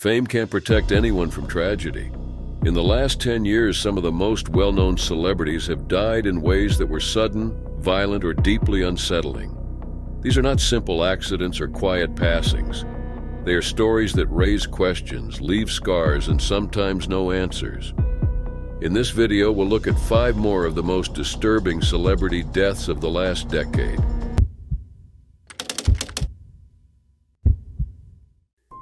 Fame can't protect anyone from tragedy. In the last 10 years, some of the most well-known celebrities have died in ways that were sudden, violent, or deeply unsettling. These are not simple accidents or quiet passings. They are stories that raise questions, leave scars, and sometimes no answers. In this video, we'll look at 5 more of the most disturbing celebrity deaths of the last decade.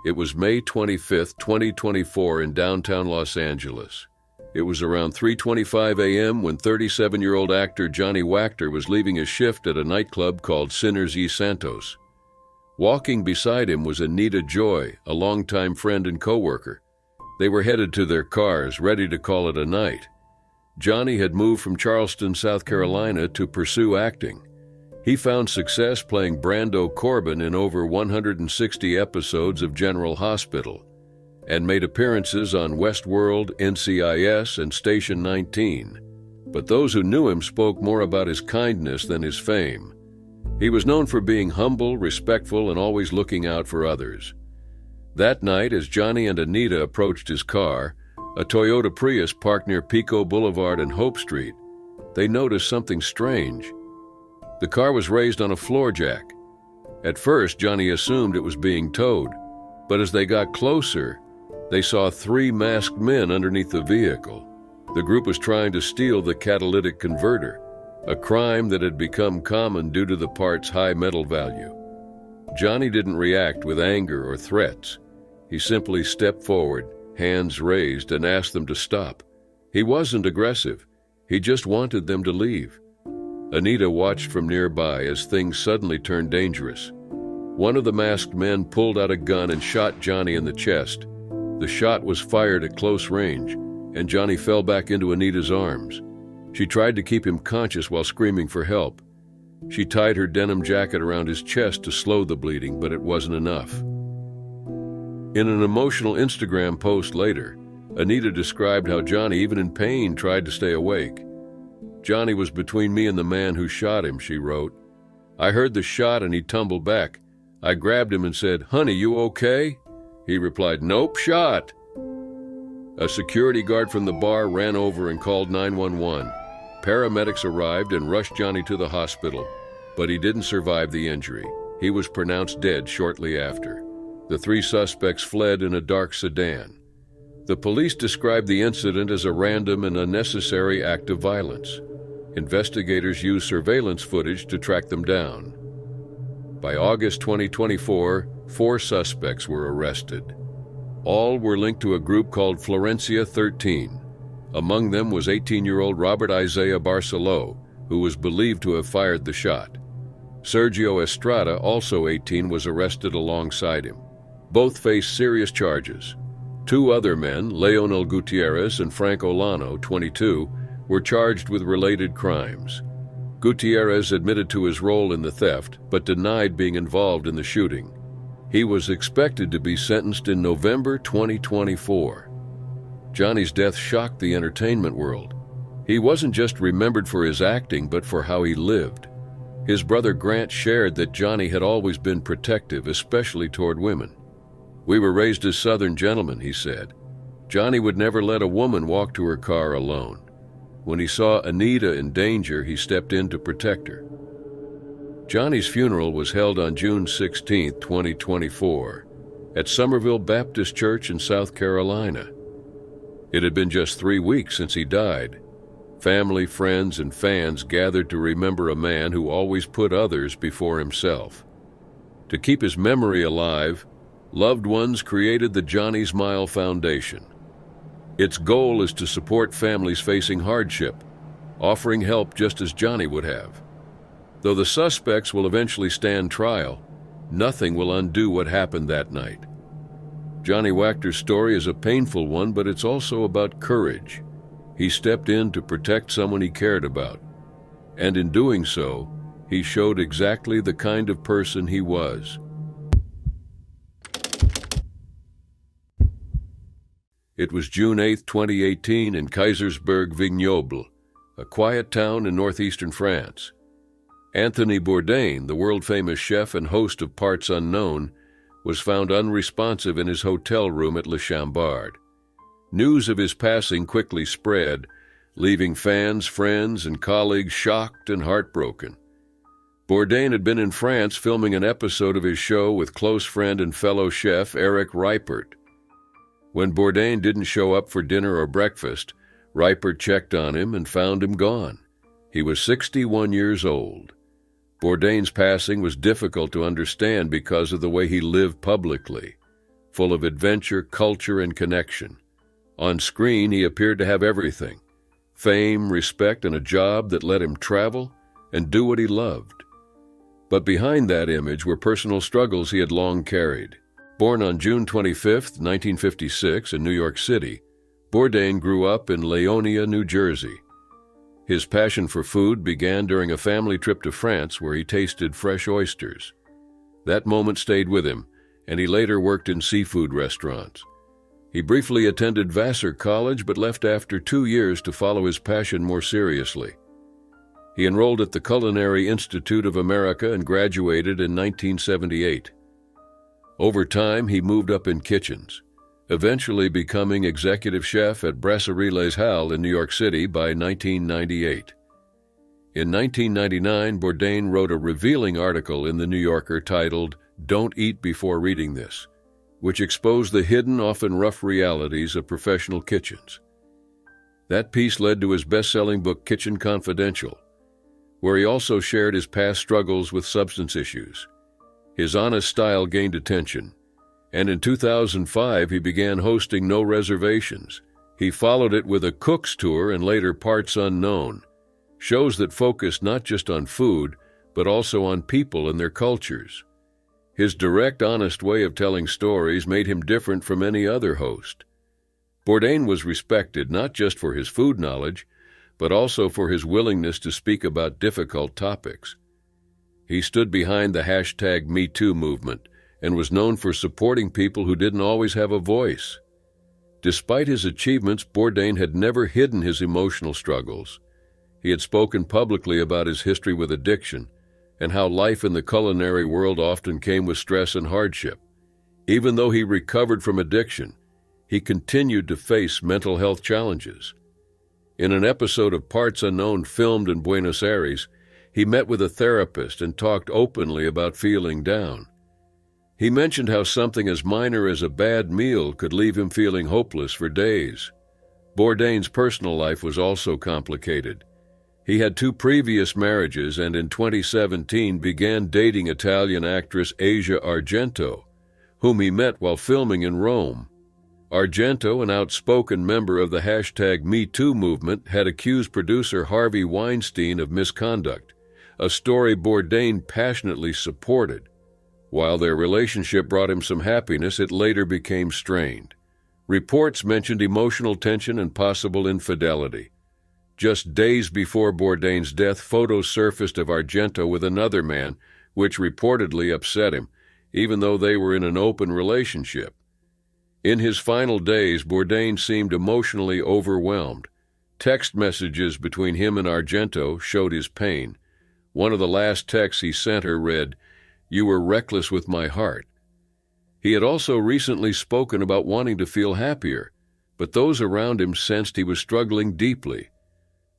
It was May 25, 2024 in downtown Los Angeles. It was around 3:25 a.m. when 37-year-old actor Johnny Wachter was leaving his shift at a nightclub called Sinners y Santos. Walking beside him was Anita Joy, a longtime friend and co-worker. They were headed to their cars, ready to call it a night. Johnny had moved from Charleston, South Carolina to pursue acting. He found success playing Brando Corbin in over 160 episodes of General Hospital and made appearances on Westworld, NCIS, and Station 19. But those who knew him spoke more about his kindness than his fame. He was known for being humble, respectful, and always looking out for others. That night, as Johnny and Anita approached his car, a Toyota Prius parked near Pico Boulevard and Hope Street, they noticed something strange. The car was raised on a floor jack. At first, Johnny assumed it was being towed, but as they got closer, they saw 3 masked men underneath the vehicle. The group was trying to steal the catalytic converter, a crime that had become common due to the part's high metal value. Johnny didn't react with anger or threats. He simply stepped forward, hands raised, and asked them to stop. He wasn't aggressive. He just wanted them to leave. Anita watched from nearby as things suddenly turned dangerous. One of the masked men pulled out a gun and shot Johnny in the chest. The shot was fired at close range, and Johnny fell back into Anita's arms. She tried to keep him conscious while screaming for help. She tied her denim jacket around his chest to slow the bleeding, but it wasn't enough. In an emotional Instagram post later, Anita described how Johnny, even in pain, tried to stay awake. "Johnny was between me and the man who shot him," she wrote. "I heard the shot and he tumbled back. I grabbed him and said, 'Honey, you okay?' He replied, 'Nope, shot.'" A security guard from the bar ran over and called 911. Paramedics arrived and rushed Johnny to the hospital, but he didn't survive the injury. He was pronounced dead shortly after. The 3 suspects fled in a dark sedan. The police described the incident as a random and unnecessary act of violence. Investigators used surveillance footage to track them down. By August 2024, 4 suspects were arrested. All were linked to a group called Florencia 13. Among them was 18-year-old Robert Isaiah Barceló, who was believed to have fired the shot. Sergio Estrada, also 18, was arrested alongside him. Both faced serious charges. 2 other men, Leonel Gutierrez and Frank Olano, 22, were charged with related crimes. Gutierrez admitted to his role in the theft, but denied being involved in the shooting. He was expected to be sentenced in November 2024. Johnny's death shocked the entertainment world. He wasn't just remembered for his acting, but for how he lived. His brother Grant shared that Johnny had always been protective, especially toward women. "We were raised as Southern gentlemen," he said. Johnny would never let a woman walk to her car alone. When he saw Anita in danger, he stepped in to protect her. Johnny's funeral was held on June 16, 2024, at Somerville Baptist Church in South Carolina. It had been just 3 weeks since he died. Family, friends, and fans gathered to remember a man who always put others before himself. To keep his memory alive, loved ones created the Johnny Smile Foundation. Its goal is to support families facing hardship, offering help just as Johnny would have. Though the suspects will eventually stand trial, nothing will undo what happened that night. Johnny Wachter's story is a painful one, but it's also about courage. He stepped in to protect someone he cared about, and in doing so, he showed exactly the kind of person he was. It was June 8, 2018 in Kaysersberg-Vignoble, a quiet town in northeastern France. Anthony Bourdain, the world-famous chef and host of Parts Unknown, was found unresponsive in his hotel room at Le Chambard. News of his passing quickly spread, leaving fans, friends, and colleagues shocked and heartbroken. Bourdain had been in France filming an episode of his show with close friend and fellow chef Eric Ripert. When Bourdain didn't show up for dinner or breakfast, Ripert checked on him and found him gone. He was 61 years old. Bourdain's passing was difficult to understand because of the way he lived publicly, full of adventure, culture, and connection. On screen, he appeared to have everything: fame, respect, and a job that let him travel and do what he loved. But behind that image were personal struggles he had long carried. Born on June 25, 1956, in New York City, Bourdain grew up in Leonia, New Jersey. His passion for food began during a family trip to France where he tasted fresh oysters. That moment stayed with him, and he later worked in seafood restaurants. He briefly attended Vassar College but left after 2 years to follow his passion more seriously. He enrolled at the Culinary Institute of America and graduated in 1978. Over time, he moved up in kitchens, eventually becoming executive chef at Brasserie Les Halles in New York City by 1998. In 1999, Bourdain wrote a revealing article in The New Yorker titled "Don't Eat Before Reading This," which exposed the hidden, often rough realities of professional kitchens. That piece led to his best-selling book Kitchen Confidential, where he also shared his past struggles with substance issues. His honest style gained attention, and in 2005 he began hosting No Reservations. He followed it with a cook's tour and later Parts Unknown, shows that focused not just on food, but also on people and their cultures. His direct, honest way of telling stories made him different from any other host. Bourdain was respected not just for his food knowledge, but also for his willingness to speak about difficult topics. He stood behind the #MeToo movement and was known for supporting people who didn't always have a voice. Despite his achievements, Bourdain had never hidden his emotional struggles. He had spoken publicly about his history with addiction and how life in the culinary world often came with stress and hardship. Even though he recovered from addiction, he continued to face mental health challenges. In an episode of Parts Unknown filmed in Buenos Aires, he met with a therapist and talked openly about feeling down. He mentioned how something as minor as a bad meal could leave him feeling hopeless for days. Bourdain's personal life was also complicated. He had 2 previous marriages and in 2017 began dating Italian actress Asia Argento, whom he met while filming in Rome. Argento, an outspoken member of the #MeToo movement, had accused producer Harvey Weinstein of misconduct, a story Bourdain passionately supported. While their relationship brought him some happiness, it later became strained. Reports mentioned emotional tension and possible infidelity. Just days before Bourdain's death, photos surfaced of Argento with another man, which reportedly upset him, even though they were in an open relationship. In his final days, Bourdain seemed emotionally overwhelmed. Text messages between him and Argento showed his pain. One of the last texts he sent her read, "You were reckless with my heart." He had also recently spoken about wanting to feel happier, but those around him sensed he was struggling deeply.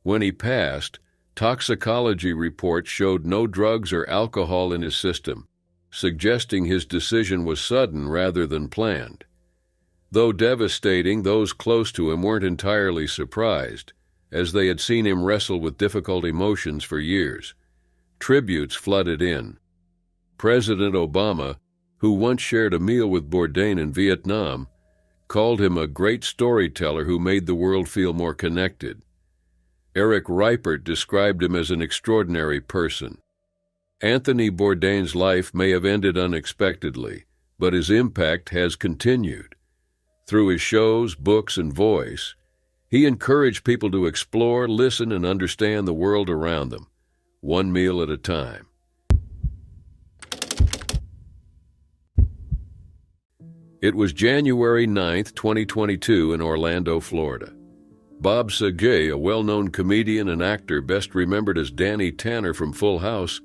When he passed, toxicology reports showed no drugs or alcohol in his system, suggesting his decision was sudden rather than planned. Though devastating, those close to him weren't entirely surprised, as they had seen him wrestle with difficult emotions for years. Tributes flooded in. President Obama, who once shared a meal with Bourdain in Vietnam, called him a great storyteller who made the world feel more connected. Eric Ripert described him as an extraordinary person. Anthony Bourdain's life may have ended unexpectedly, but his impact has continued. Through his shows, books, and voice, he encouraged people to explore, listen, and understand the world around them, one meal at a time. It was January 9, 2022, in Orlando, Florida. Bob Saget, a well-known comedian and actor best remembered as Danny Tanner from Full House,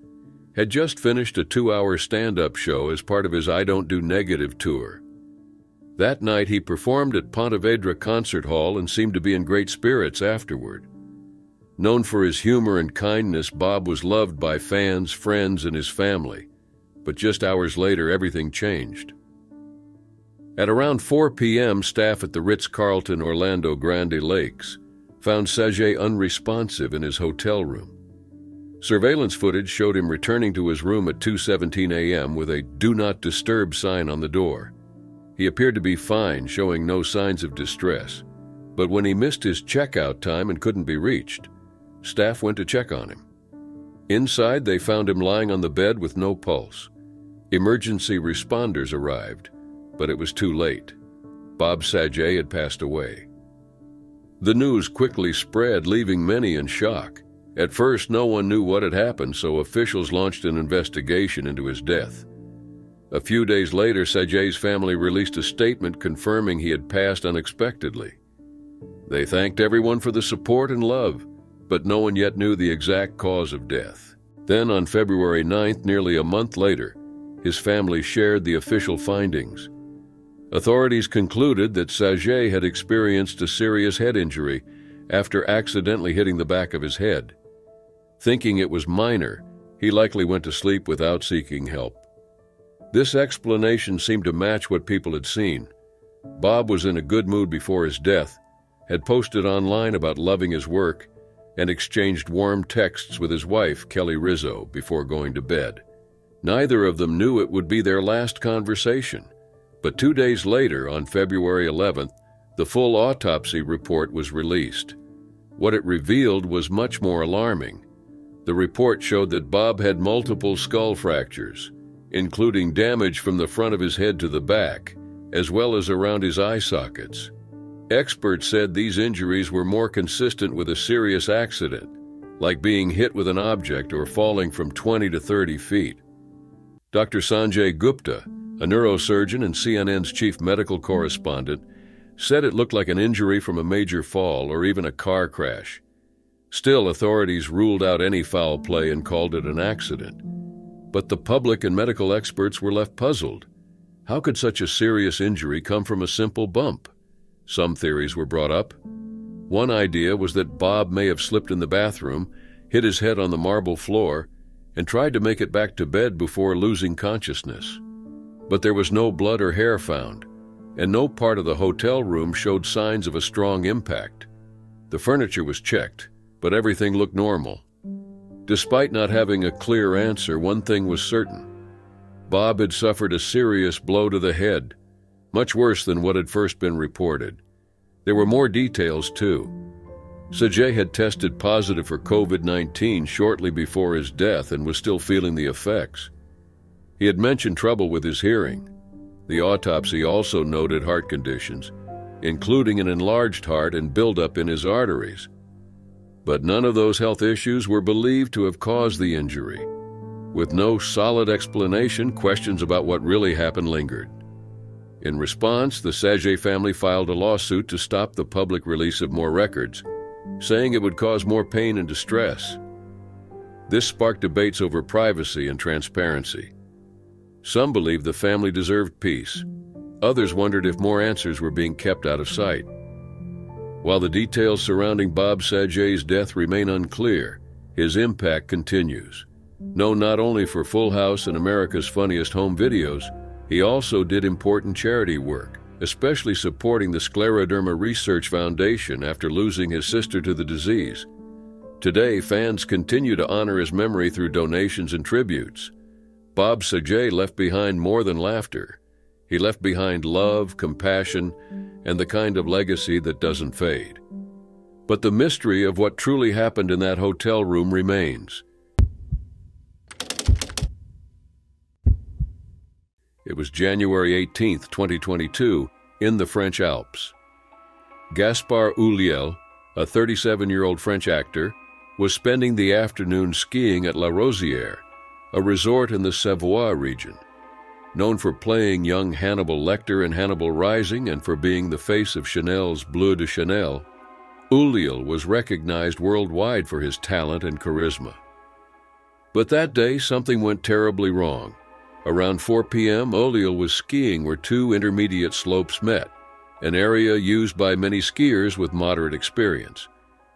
had just finished a 2-hour stand-up show as part of his I Don't Do Negative tour. That night he performed at Pontevedra Concert Hall and seemed to be in great spirits afterward. Known for his humor and kindness, Bob was loved by fans, friends, and his family. But just hours later, everything changed. At around 4 p.m., staff at the Ritz-Carlton Orlando Grande Lakes found Sajay unresponsive in his hotel room. Surveillance footage showed him returning to his room at 2:17 a.m. with a "Do Not Disturb" sign on the door. He appeared to be fine, showing no signs of distress. But when he missed his checkout time and couldn't be reached, staff went to check on him. Inside, they found him lying on the bed with no pulse. Emergency responders arrived, but it was too late. Bob Sajay had passed away. The news quickly spread, leaving many in shock. At first, no one knew what had happened, so officials launched an investigation into his death. A few days later, Sajay's family released a statement confirming he had passed unexpectedly. They thanked everyone for the support and love, but no one yet knew the exact cause of death. Then, on February 9th, nearly a month later, his family shared the official findings. Authorities concluded that Sajay had experienced a serious head injury after accidentally hitting the back of his head. Thinking it was minor, he likely went to sleep without seeking help. This explanation seemed to match what people had seen. Bob was in a good mood before his death, had posted online about loving his work, and exchanged warm texts with his wife, Kelly Rizzo, before going to bed. Neither of them knew it would be their last conversation. But 2 days later, on February 11th, the full autopsy report was released. What it revealed was much more alarming. The report showed that Bob had multiple skull fractures, including damage from the front of his head to the back, as well as around his eye sockets. Experts said these injuries were more consistent with a serious accident, like being hit with an object or falling from 20 to 30 feet. Dr. Sanjay Gupta, a neurosurgeon and CNN's chief medical correspondent, said it looked like an injury from a major fall or even a car crash. Still, authorities ruled out any foul play and called it an accident. But the public and medical experts were left puzzled. How could such a serious injury come from a simple bump? Some theories were brought up. One idea was that Bob may have slipped in the bathroom, hit his head on the marble floor, and tried to make it back to bed before losing consciousness. But there was no blood or hair found, and no part of the hotel room showed signs of a strong impact. The furniture was checked, but everything looked normal. Despite not having a clear answer, one thing was certain. Bob had suffered a serious blow to the head, much worse than what had first been reported. There were more details, too. Sajay had tested positive for COVID-19 shortly before his death and was still feeling the effects. He had mentioned trouble with his hearing. The autopsy also noted heart conditions, including an enlarged heart and buildup in his arteries. But none of those health issues were believed to have caused the injury. With no solid explanation, questions about what really happened lingered. In response, the Sajay family filed a lawsuit to stop the public release of more records, saying it would cause more pain and distress. This sparked debates over privacy and transparency. Some believed the family deserved peace. Others wondered if more answers were being kept out of sight. While the details surrounding Bob Sajay's death remain unclear, his impact continues. Known not only for Full House and America's Funniest Home Videos, he also did important charity work, especially supporting the Scleroderma Research Foundation after losing his sister to the disease. Today, fans continue to honor his memory through donations and tributes. Bob Sajay left behind more than laughter. He left behind love, compassion, and the kind of legacy that doesn't fade. But the mystery of what truly happened in that hotel room remains. It was January 18, 2022, in the French Alps. Gaspard Ulliel, a 37-year-old French actor, was spending the afternoon skiing at La Rosière, a resort in the Savoie region. Known for playing young Hannibal Lecter in Hannibal Rising and for being the face of Chanel's Bleu de Chanel, Ulliel was recognized worldwide for his talent and charisma. But that day, something went terribly wrong. Around 4 p.m., Ulliel was skiing where two intermediate slopes met, an area used by many skiers with moderate experience.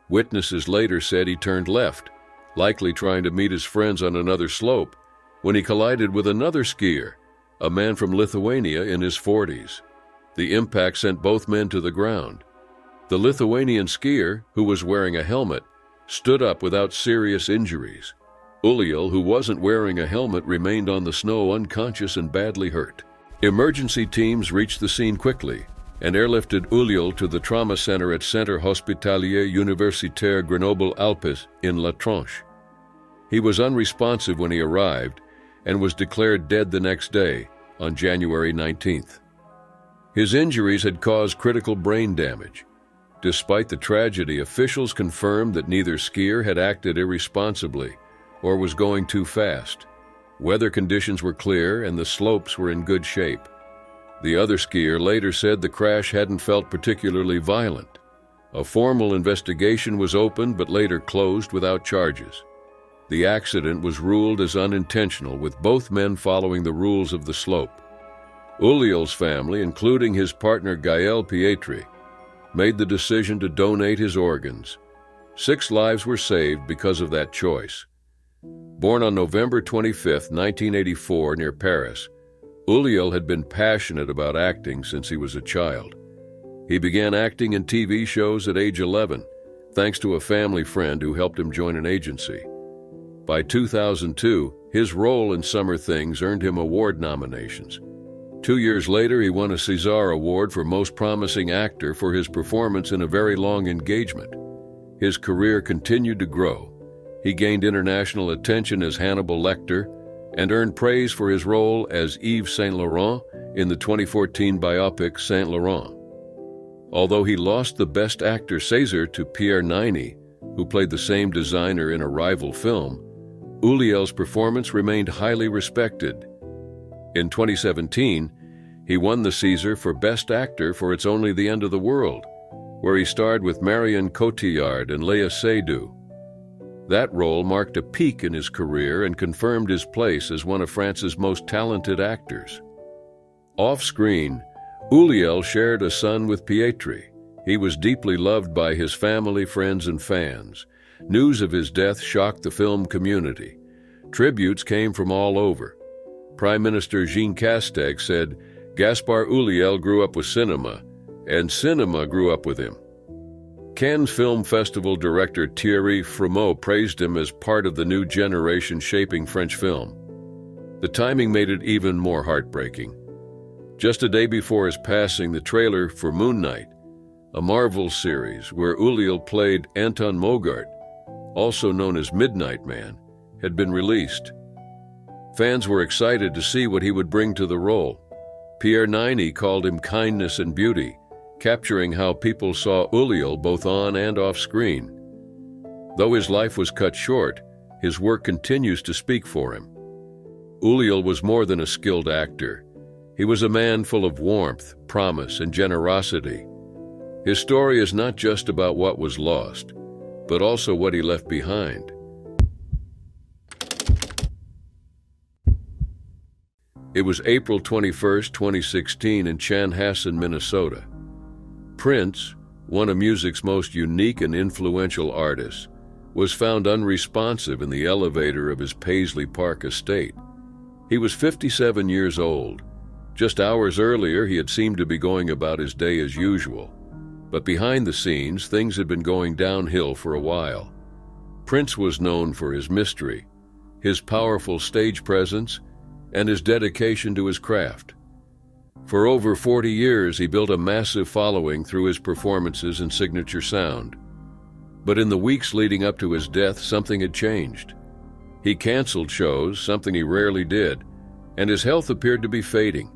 Witnesses later said he turned left, likely trying to meet his friends on another slope, when he collided with another skier, a man from Lithuania in his 40s. The impact sent both men to the ground. The Lithuanian skier, who was wearing a helmet, stood up without serious injuries. Ulliel, who wasn't wearing a helmet, remained on the snow unconscious and badly hurt. Emergency teams reached the scene quickly and airlifted Ulliel to the trauma center at Centre Hospitalier Universitaire Grenoble-Alpes in La Tronche. He was unresponsive when he arrived and was declared dead the next day, on January 19th. His injuries had caused critical brain damage. Despite the tragedy, officials confirmed that neither skier had acted irresponsibly or was going too fast. Weather conditions were clear and the slopes were in good shape. The other skier later said the crash hadn't felt particularly violent. A formal investigation was opened but later closed without charges. The accident was ruled as unintentional, with both men following the rules of the slope. Ulliel's family, including his partner Gaël Pietri, made the decision to donate his organs. 6 lives were saved because of that choice. Born on November 25, 1984, near Paris, Ulliel had been passionate about acting since he was a child. He began acting in TV shows at age 11, thanks to a family friend who helped him join an agency. By 2002, his role in Summer Things earned him award nominations. 2 years later, he won a César Award for Most Promising Actor for his performance in A Very Long Engagement. His career continued to grow. He gained international attention as Hannibal Lecter and earned praise for his role as Yves Saint Laurent in the 2014 biopic Saint Laurent. Although he lost the Best Actor César to Pierre Niney, who played the same designer in a rival film, Ulliel's performance remained highly respected. In 2017, he won the César for Best Actor for It's Only the End of the World, where he starred with Marion Cotillard and Léa Seydoux. That role marked a peak in his career and confirmed his place as one of France's most talented actors. Off-screen, Ulliel shared a son with Pietri. He was deeply loved by his family, friends, and fans. News of his death shocked the film community. Tributes came from all over. Prime Minister Jean Castex said, "Gaspard Ulliel grew up with cinema, and cinema grew up with him." Cannes Film Festival director Thierry Frémaux praised him as part of the new generation shaping French film. The timing made it even more heartbreaking. Just a day before his passing, the trailer for Moon Knight, a Marvel series where Ulliel played Anton Mogart, also known as Midnight Man, had been released. Fans were excited to see what he would bring to the role. Pierre Niney called him kindness and beauty, capturing how people saw Ulliel both on and off screen. Though his life was cut short, his work continues to speak for him. Ulliel was more than a skilled actor. He was a man full of warmth, promise, and generosity. His story is not just about what was lost, but also what he left behind. It was April 21, 2016, in Chanhassen, Minnesota. Prince, one of music's most unique and influential artists, was found unresponsive in the elevator of his Paisley Park estate. He was 57 years old. Just hours earlier, he had seemed to be going about his day as usual. But behind the scenes, things had been going downhill for a while. Prince was known for his mystery, his powerful stage presence, and his dedication to his craft. For over 40 years, he built a massive following through his performances and signature sound. But in the weeks leading up to his death, something had changed. He canceled shows, something he rarely did, and his health appeared to be fading.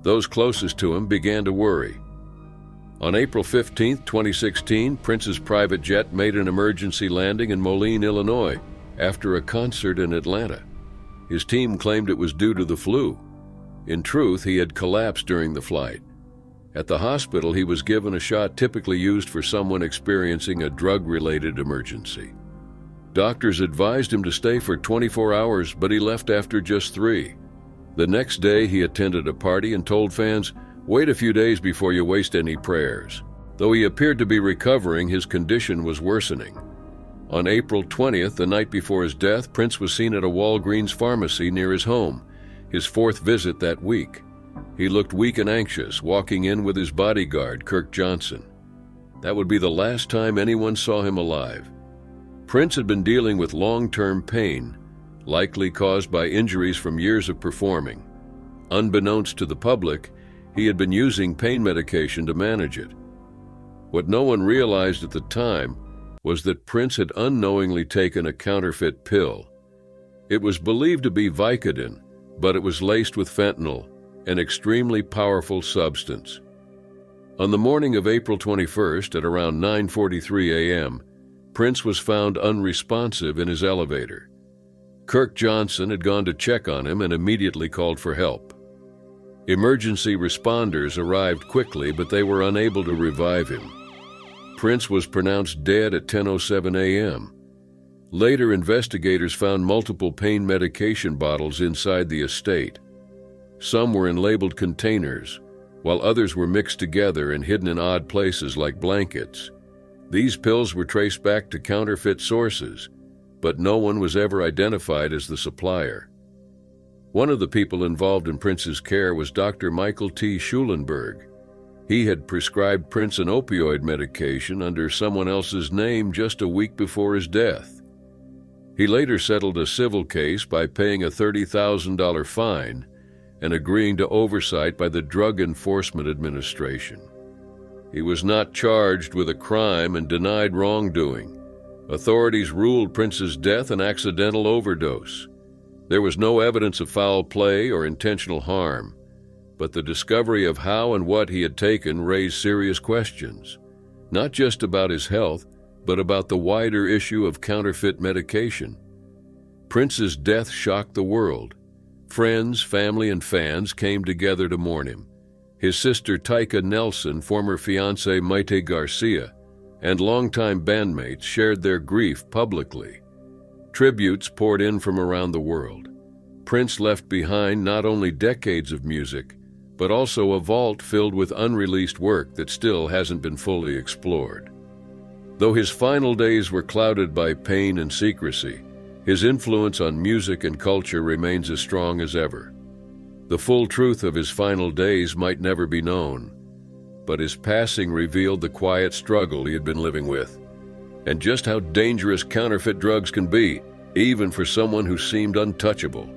Those closest to him began to worry. On April 15, 2016, Prince's private jet made an emergency landing in Moline, Illinois, after a concert in Atlanta. His team claimed it was due to the flu. In truth, he had collapsed during the flight. At the hospital, he was given a shot typically used for someone experiencing a drug-related emergency. Doctors advised him to stay for 24 hours, but he left after just 3. The next day, he attended a party and told fans, "Wait a few days before you waste any prayers." Though he appeared to be recovering, his condition was worsening. On April 20th, the night before his death, Prince was seen at a Walgreens pharmacy near his home, his 4th visit that week. He looked weak and anxious, walking in with his bodyguard, Kirk Johnson. That would be the last time anyone saw him alive. Prince had been dealing with long-term pain, likely caused by injuries from years of performing. Unbeknownst to the public, he had been using pain medication to manage it. What no one realized at the time was that Prince had unknowingly taken a counterfeit pill. It was believed to be Vicodin, but it was laced with fentanyl, an extremely powerful substance. On the morning of April 21st at around 9:43 a.m., Prince was found unresponsive in his elevator. Kirk Johnson had gone to check on him and immediately called for help. Emergency responders arrived quickly, but they were unable to revive him. Prince was pronounced dead at 10:07 a.m. Later, investigators found multiple pain medication bottles inside the estate. Some were in labeled containers, while others were mixed together and hidden in odd places like blankets. These pills were traced back to counterfeit sources, but no one was ever identified as the supplier. One of the people involved in Prince's care was Dr. Michael T. Schulenberg. He had prescribed Prince an opioid medication under someone else's name just a week before his death. He later settled a civil case by paying a $30,000 fine and agreeing to oversight by the Drug Enforcement Administration. He was not charged with a crime and denied wrongdoing. Authorities ruled Prince's death an accidental overdose. There was no evidence of foul play or intentional harm, but the discovery of how and what he had taken raised serious questions, not just about his health, but about the wider issue of counterfeit medication. Prince's death shocked the world. Friends, family, and fans came together to mourn him. His sister Tyka Nelson, former fiancée Maite Garcia, and longtime bandmates shared their grief publicly. Tributes poured in from around the world. Prince left behind not only decades of music, but also a vault filled with unreleased work that still hasn't been fully explored. Though his final days were clouded by pain and secrecy, his influence on music and culture remains as strong as ever. The full truth of his final days might never be known, but his passing revealed the quiet struggle he had been living with, and just how dangerous counterfeit drugs can be, even for someone who seemed untouchable.